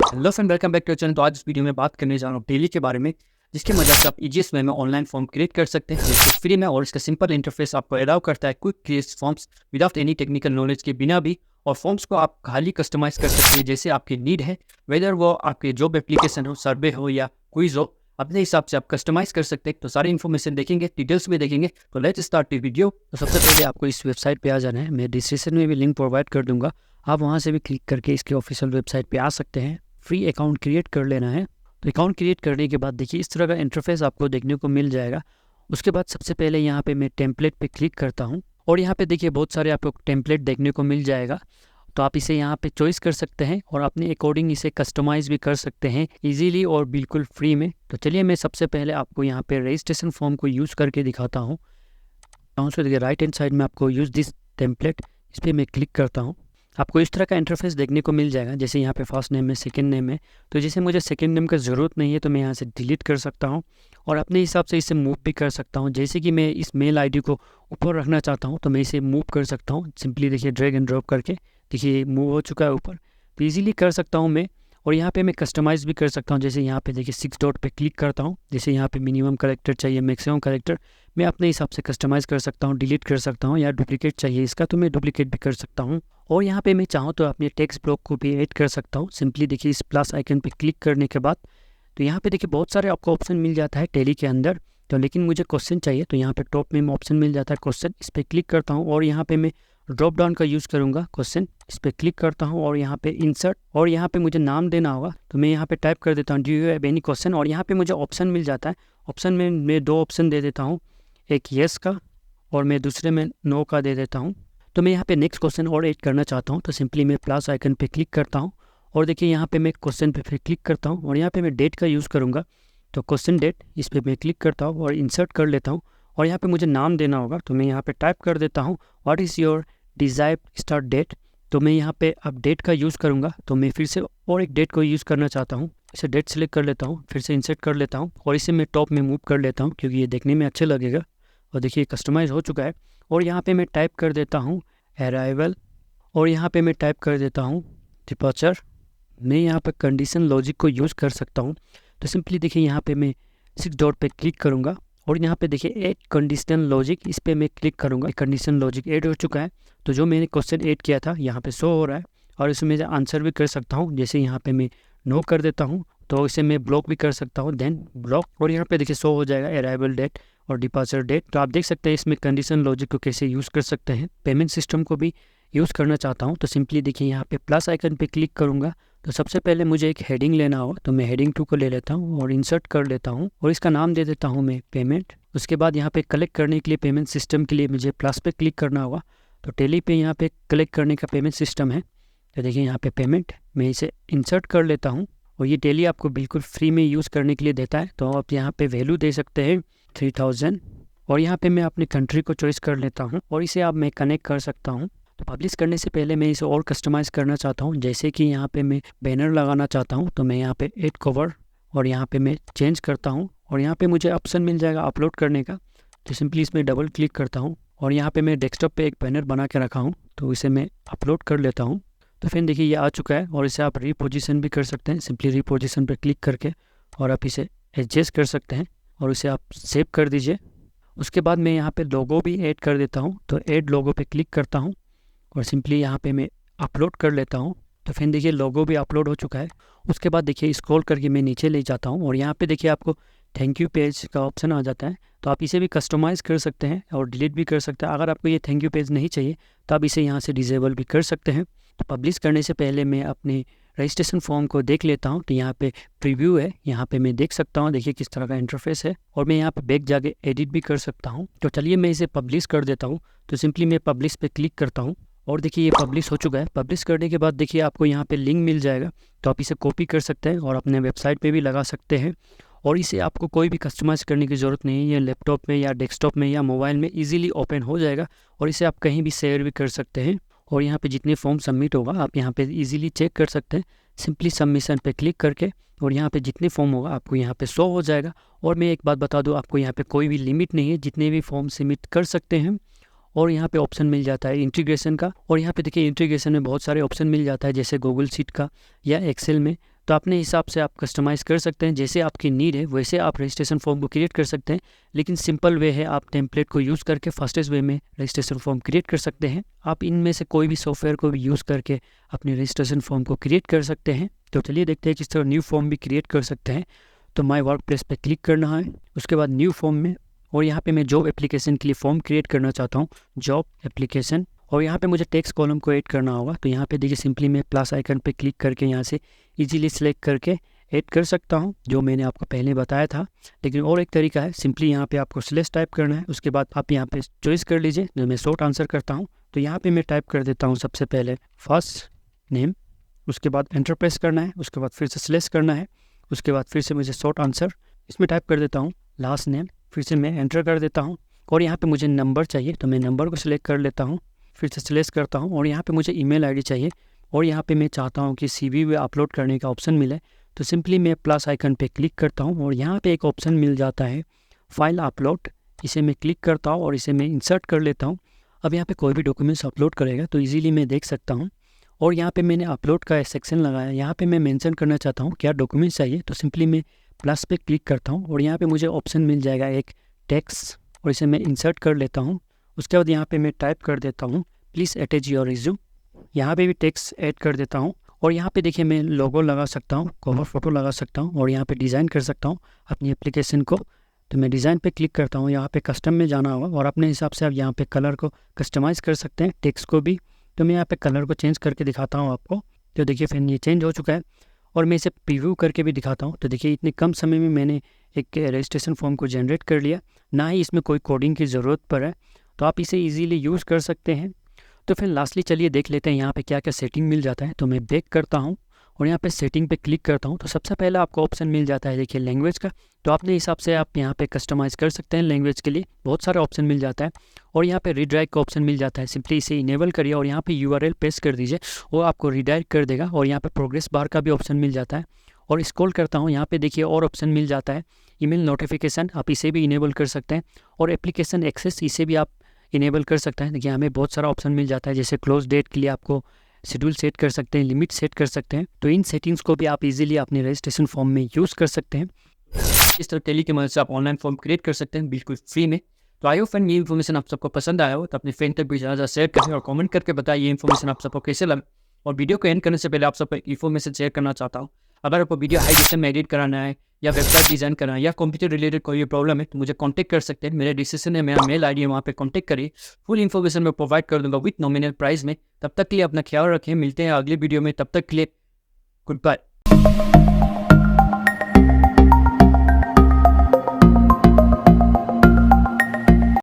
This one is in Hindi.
Hello friend, welcome back to channel. तो आज इस वीडियो में बात करने जा रहा हूँ टेली के बारे में, जिसकी मदद से आप इजीएस्ट वे में ऑनलाइन फॉर्म क्रिएट कर सकते हैं जिसको फ्री में, और इसका सिंपल इंटरफेस आपको अलाउ करता है quick create forms without any technical knowledge के बिना भी। और फॉर्म्स को आप खाली कस्टमाइज कर सकते हैं जैसे आपकी नीड है, वेदर वो आपके जॉब एप्लीकेशन हो, सर्वे हो या क्विज हो, अपने हिसाब से आप कस्टमाइज कर सकते हैं। तो सारी इन्फॉर्मेशन देखेंगे, डिटेल्स में देखेंगे। तो लेट्स स्टार्ट द वीडियो। तो सबसे पहले आपको इस वेबसाइट पे आ जाना है। मैं डिस्क्रिप्शन में भी लिंक प्रोवाइड कर दूंगा, आप वहाँ से भी क्लिक करके इसके ऑफिशियल वेबसाइट पे आ सकते हैं। फ्री अकाउंट क्रिएट कर लेना है। तो अकाउंट क्रिएट करने के बाद देखिए इस तरह का इंटरफेस आपको देखने को मिल जाएगा। उसके बाद सबसे पहले यहाँ पे मैं टेम्पलेट पे क्लिक करता हूँ और यहाँ पे देखिए बहुत सारे आपको टेम्पलेट देखने को मिल जाएगा। तो आप इसे यहाँ पे चॉइस कर सकते हैं और अपने अकॉर्डिंग इसे कस्टमाइज़ भी कर सकते हैं इजीली और बिल्कुल फ्री में। तो चलिए मैं सबसे पहले आपको यहाँ पे रजिस्ट्रेशन फॉर्म को यूज़ करके दिखाता हूँ। तो देखिए राइट हैंड साइड में आपको यूज़ दिस टेम्पलेट, इस पर मैं क्लिक करता हूँ। आपको इस तरह का इंटरफेस देखने को मिल जाएगा। जैसे यहाँ पे फर्स्ट नेम है, सेकंड नेम है। तो जैसे मुझे सेकंड नेम का ज़रूरत नहीं है तो मैं यहाँ से डिलीट कर सकता हूँ और अपने हिसाब से इसे मूव भी कर सकता हूँ। जैसे कि मैं इस मेल आईडी को ऊपर रखना चाहता हूँ तो मैं इसे मूव कर सकता हूँ। सिंपली देखिए ड्रैग एंड ड्रॉप करके देखिए मूव हो चुका है ऊपर। तो ईजिली कर सकता हूँ मैं। और यहाँ पे मैं कस्टमाइज़ भी कर सकता हूँ। जैसे यहाँ पे देखिए 6 डॉट पे क्लिक करता हूँ। जैसे यहाँ पे मिनिमम कैरेक्टर चाहिए, मैक्सिमम कैरेक्टर मैं अपने हिसाब से कस्टमाइज़ कर सकता हूँ, डिलीट कर सकता हूँ। या डुप्लीकेट चाहिए इसका तो मैं डुप्लीकेट भी कर सकता हूँ। और यहाँ पे मैं चाहूँ तो अपने टेक्स्ट ब्लॉक को भी ऐड कर सकता हूँ। सिंपली देखिए इस प्लस आइकन पे क्लिक करने के बाद तो यहाँ पे देखिए बहुत सारे आपको ऑप्शन मिल जाता है टेली के अंदर। तो लेकिन मुझे क्वेश्चन चाहिए तो यहाँ पे टॉप में ऑप्शन मिल जाता है क्वेश्चन, इस पर क्लिक करता हूँ और यहाँ पे मैं ड्रॉप डाउन का यूज़ करूँगा क्वेश्चन, इस पर क्लिक करता हूँ और यहाँ पे इंसर्ट, और यहाँ पे मुझे नाम देना होगा तो मैं यहाँ पे टाइप कर देता हूँ do you have any question. और यहाँ पे मुझे ऑप्शन मिल जाता है। ऑप्शन में मैं 2 ऑप्शन दे देता हूँ, एक येस का और मैं दूसरे में नो का दे देता हूँ। तो मैं यहाँ पे नेक्स्ट क्वेश्चन और ऐड करना चाहता हूँ तो सिंपली मैं प्लस आइकन पे क्लिक करता हूँ और देखिए यहाँ पे मैं क्वेश्चन पे फिर क्लिक करता हूँ और यहाँ पे मैं डेट का यूज़ करूँगा। तो क्वेश्चन डेट, इस पर मैं क्लिक करता हूँ और इंसर्ट कर लेता हूँ और यहाँ पे मुझे नाम देना होगा तो मैं यहाँ पे टाइप कर देता हूँ what is your desired start date. तो मैं यहाँ पे अब डेट का यूज़ करूँगा। तो मैं फिर से और एक डेट को यूज़ करना चाहता हूँ, इसे डेट सेलेक्ट कर लेता हूँ, फिर से इंसर्ट कर लेता हूँ और इसे मैं टॉप में मूव कर लेता हूँ क्योंकि ये देखने में अच्छा लगेगा। और देखिए कस्टमाइज़ हो चुका है। और यहाँ पे मैं टाइप कर देता हूँ अराइवल और यहाँ पे मैं टाइप कर देता हूँ डिपार्चर। मैं यहाँ पे कंडीशन लॉजिक को यूज़ कर सकता हूँ। तो सिंपली देखिए यहाँ पे मैं 6 डॉट पे क्लिक करूँगा और यहाँ पे देखिए ऐड कंडीशनल लॉजिक, इस पर मैं क्लिक करूँगा। कंडीशन लॉजिक ऐड हो चुका है। तो जो मैंने क्वेश्चन ऐड किया था यहाँ पे शो हो रहा है और इसमें मैं आंसर भी कर सकता हूँ। जैसे यहाँ पे मैं नो कर देता हूँ तो इसे मैं ब्लॉक भी कर सकता हूँ, देन ब्लॉक। और यहाँ पे देखिए शो हो जाएगा अराइवल डेट और डिपार्चर डेट। तो आप देख सकते हैं इसमें कंडीशन लॉजिक को कैसे यूज़ कर सकते हैं। पेमेंट सिस्टम को भी यूज़ करना चाहता हूँ तो सिंपली देखिए यहाँ पे प्लस आइकन पे क्लिक करूँगा। तो सबसे पहले मुझे एक हेडिंग लेना होगा तो मैं हेडिंग 2 को ले लेता हूँ और इंसर्ट कर लेता हूँ और इसका नाम दे देता हूँ मैं पेमेंट। उसके बाद यहाँ पे कलेक्ट करने के लिए पेमेंट सिस्टम के लिए मुझे प्लस पे क्लिक करना होगा। तो टेली पे यहाँ पे कलेक्ट करने का पेमेंट सिस्टम है। तो देखिए यहाँ पे पेमेंट, मैं इसे इंसर्ट कर लेता हूँ और ये टेली आपको बिल्कुल फ्री में यूज़ करने के लिए देता है। तो आप यहाँ पे वैल्यू दे सकते हैं 3000 और यहाँ पे मैं अपनी कंट्री को चॉइस कर लेता हूँ और इसे अब मैं कनेक्ट कर सकता हूँ। तो पब्लिश करने से पहले मैं इसे और कस्टमाइज़ करना चाहता हूँ। जैसे कि यहाँ पे मैं बैनर लगाना चाहता हूँ तो मैं यहाँ पे ऐड कवर और यहाँ पे मैं चेंज करता हूँ और यहाँ पे मुझे ऑप्शन मिल जाएगा अपलोड करने का। तो सिंपली इसमें डबल क्लिक करता हूँ और यहाँ पे मैं डेस्कटॉप पे एक बैनर बना के रखा हूँ तो इसे मैं अपलोड कर लेता हूँ। तो फिर देखिए ये आ चुका है और इसे आप रीपोजिशन भी कर सकते हैं। सिंपली रीपोजिशन पर क्लिक करके और आप इसे एडजस्ट कर सकते हैं और इसे आप सेव कर दीजिए। उसके बाद मैं यहाँ पे लोगो भी ऐड कर देता हूँ तो ऐड लोगो पे क्लिक करता हूँ और सिंपली यहाँ पे मैं अपलोड कर लेता हूँ। तो फिर देखिए लोगो भी अपलोड हो चुका है। उसके बाद देखिए स्क्रॉल करके मैं नीचे ले जाता हूँ और यहाँ पे देखिए आपको थैंक यू पेज का ऑप्शन आ जाता है। तो आप इसे भी कस्टमाइज़ कर सकते हैं और डिलीट भी कर सकते हैं। अगर आपको ये थैंक यू पेज नहीं चाहिए तो आप इसे यहाँ से डिसेबल भी कर सकते हैं। तो पब्लिश करने से पहले मैं अपने रजिस्ट्रेशन फॉर्म को देख लेता हूँ। तो यहाँ पे प्रीव्यू है, यहाँ पे मैं देख सकता हूँ देखिए किस तरह का इंटरफेस है और मैं यहाँ पे बैक जाके एडिट भी कर सकता हूँ। तो चलिए मैं इसे पब्लिश कर देता हूँ। तो सिंपली मैं पब्लिश पे क्लिक करता हूँ और देखिए ये पब्लिश हो चुका है। पब्लिश करने के बाद देखिए आपको यहाँ पे लिंक मिल जाएगा तो आप इसे कॉपी कर सकते हैं और अपने वेबसाइट पे भी लगा सकते हैं। और इसे आपको कोई भी कस्टमाइज़ करने की ज़रूरत नहीं है। ये लैपटॉप में या डेस्कटॉप में या मोबाइल में इजीली ओपन हो जाएगा और इसे आप कहीं भी शेयर भी कर सकते हैं। और यहाँ पे जितने फॉर्म सबमिट होगा आप यहाँ पे इजीली चेक कर सकते हैं। सिंपली सबमिशन पे क्लिक करके और यहाँ पे जितने फॉर्म होगा आपको यहाँ पे शो हो जाएगा। और मैं एक बात बता दूँ, आपको यहाँ पे कोई भी लिमिट नहीं है, जितने भी फॉर्म सबमिट कर सकते हैं। और यहाँ पे ऑप्शन मिल जाता है इंटीग्रेशन का और यहाँ पे देखिए इंटीग्रेशन में बहुत सारे ऑप्शन मिल जाता है जैसे गूगल शीट का या एक्सेल में। तो अपने हिसाब से आप कस्टमाइज़ कर सकते हैं, जैसे आपकी नीड है वैसे आप रजिस्ट्रेशन फॉर्म को क्रिएट कर सकते हैं। लेकिन सिंपल वे है, आप टेम्पलेट को यूज़ करके फास्टेस्ट वे में रजिस्ट्रेशन फॉर्म क्रिएट कर सकते हैं। आप इनमें से कोई भी सॉफ्टवेयर को भी यूज़ करके अपने रजिस्ट्रेशन फॉर्म को क्रिएट कर सकते हैं। तो चलिए देखते हैं किस तरह न्यू फॉर्म भी क्रिएट कर सकते हैं। तो माई वर्कप्लेस पे क्लिक करना है, उसके बाद न्यू फॉर्म में, और यहाँ पे मैं जॉब एप्लीकेशन के लिए फॉर्म क्रिएट करना चाहता हूँ, जॉब एप्लीकेशन। और यहाँ पे मुझे टेक्स्ट कॉलम को ऐड करना होगा। तो यहाँ पे देखिए सिंपली मैं प्लस आइकन पे क्लिक करके यहाँ से इजीली सिलेक्ट करके ऐड कर सकता हूँ, जो मैंने आपको पहले बताया था। लेकिन और एक तरीका है, सिंपली यहाँ पे आपको स्लैश टाइप करना है, उसके बाद आप यहाँ पे चॉइस कर लीजिए। जो मैं शॉर्ट आंसर करता हूँ, तो यहाँ पे मैं टाइप कर देता हूँ सबसे पहले फर्स्ट नेम, उसके बाद एंटर प्रेस करना है, उसके बाद फिर से स्लैश करना है, उसके बाद फिर से मुझे शॉर्ट आंसर इसमें टाइप कर देता हूँ, लास्ट नेम, फिर से मैं एंटर कर देता हूँ। और यहाँ पे मुझे नंबर चाहिए, तो मैं नंबर को सिलेक्ट कर लेता हूँ, फिर से सिलेक्ट करता हूँ। और यहाँ पे मुझे ईमेल आईडी चाहिए, और यहाँ पे मैं चाहता हूँ कि सीवी में अपलोड करने का ऑप्शन मिले। तो सिंपली मैं प्लस आइकन पे क्लिक करता हूँ, और यहाँ पे एक ऑप्शन मिल जाता है फाइल अपलोड। इसे मैं क्लिक करता हूँ और इसे मैं इंसर्ट कर लेता हूँ। अब यहाँ पे कोई भी डॉक्यूमेंट्स अपलोड करेगा तो इजीली मैं देख सकता हूँ। और यहाँ पे मैंने अपलोड का सेक्शन लगाया, यहाँ पे मैं मेंशन करना चाहता हूँ क्या डॉक्यूमेंट्स चाहिए। तो सिंपली मैं प्लस पे क्लिक करता हूँ, और यहाँ पे मुझे ऑप्शन मिल जाएगा एक टेक्स्ट, और इसे मैं इंसर्ट कर लेता हूँ। उसके बाद यहाँ पे मैं टाइप कर देता हूँ प्लीज़ अटैच योर रिज्यूम। यहाँ पे भी टेक्स्ट ऐड कर देता हूँ, और यहाँ पे देखिए मैं लोगो लगा सकता हूँ, कवर फोटो लगा सकता हूँ, और यहाँ पे डिज़ाइन कर सकता हूँ अपनी एप्लीकेशन को। तो मैं डिज़ाइन पे क्लिक करता हूँ, यहाँ पे कस्टम में जाना होगा, और अपने हिसाब से आप यहाँ पे कलर को कस्टमाइज़ कर सकते हैं, टेक्स्ट को भी। तो मैं यहाँ पे कलर को चेंज करके दिखाता हूँ आपको। तो देखिए फिर ये चेंज हो चुका है, और मैं इसे प्रीव्यू करके भी दिखाता हूँ। तो देखिए इतने कम समय में मैंने एक रजिस्ट्रेशन फॉर्म को जनरेट कर लिया, ना ही इसमें कोई कोडिंग की ज़रूरत पड़े। तो आप इसे ईजीली यूज़ कर सकते हैं। तो फिर लास्टली चलिए देख लेते हैं यहाँ पे क्या क्या सेटिंग मिल जाता है। तो मैं बैक करता हूँ और यहाँ पे सेटिंग पे क्लिक करता हूँ। तो सबसे पहले आपको ऑप्शन मिल जाता है देखिए लैंग्वेज का। तो अपने हिसाब से आप यहाँ पे कस्टमाइज़ कर सकते हैं लैंग्वेज के लिए, बहुत सारा ऑप्शन मिल जाता है। और यहाँ पे रीडायरेक्ट का ऑप्शन मिल जाता है, सिंपली इसे इनेबल करिए और यहाँ पे यूआरएल पेस्ट कर दीजिए, वो आपको रीडायरेक्ट कर देगा। और यहाँ पे प्रोग्रेस बार का भी ऑप्शन मिल जाता है। और स्क्रॉल करता हूँ, यहाँ पे देखिए और ऑप्शन मिल जाता है ईमेल नोटिफिकेशन, आप इसे भी इनेबल कर सकते हैं। और एप्लीकेशन एक्सेस, इसे भी आप इनेबल कर सकते हैं। देखिए हमें बहुत सारा ऑप्शन मिल जाता है, जैसे क्लोज डेट के लिए आपको शेड्यूल सेट कर सकते हैं, लिमिट सेट कर सकते हैं। तो इन सेटिंग्स को भी आप इजीली अपने रजिस्ट्रेशन फॉर्म में यूज़ कर सकते हैं। इस तरह टेली की मदद से आप ऑनलाइन फॉर्म क्रिएट कर सकते हैं बिल्कुल फ्री में। तो आई होप फ्रेंड ये इन्फॉर्मेशन आप सबको पसंद आया हो, तो अपने फ्रेंड तक भी ज़्यादा शेयर करें और कमेंट करके बताइए ये इन्फॉर्मेशन आप सबको कैसे लगा। और वीडियो को एंड करने से पहले आप सबको इन्फॉर्मेशन शेयर करना चाहता हूँ, अगर आपको वीडियो हाई डिफिनेशन में एडिट कराना है या वेबसाइट डिज़ाइन करना है या कंप्यूटर रिलेटेड कोई भी प्रॉब्लम है तो मुझे कांटेक्ट कर सकते हैं। मेरे डिस्क्रिप्शन में मेरा मेल आईडी है, वहाँ पे कांटेक्ट करिए, फुल इन्फॉर्मेशन मैं प्रोवाइड कर दूंगा विथ नॉमिनल प्राइस में। तब तक के लिए अपना ख्याल रखें, मिलते हैं अगले वीडियो में, तब तक के लिए गुड बाय।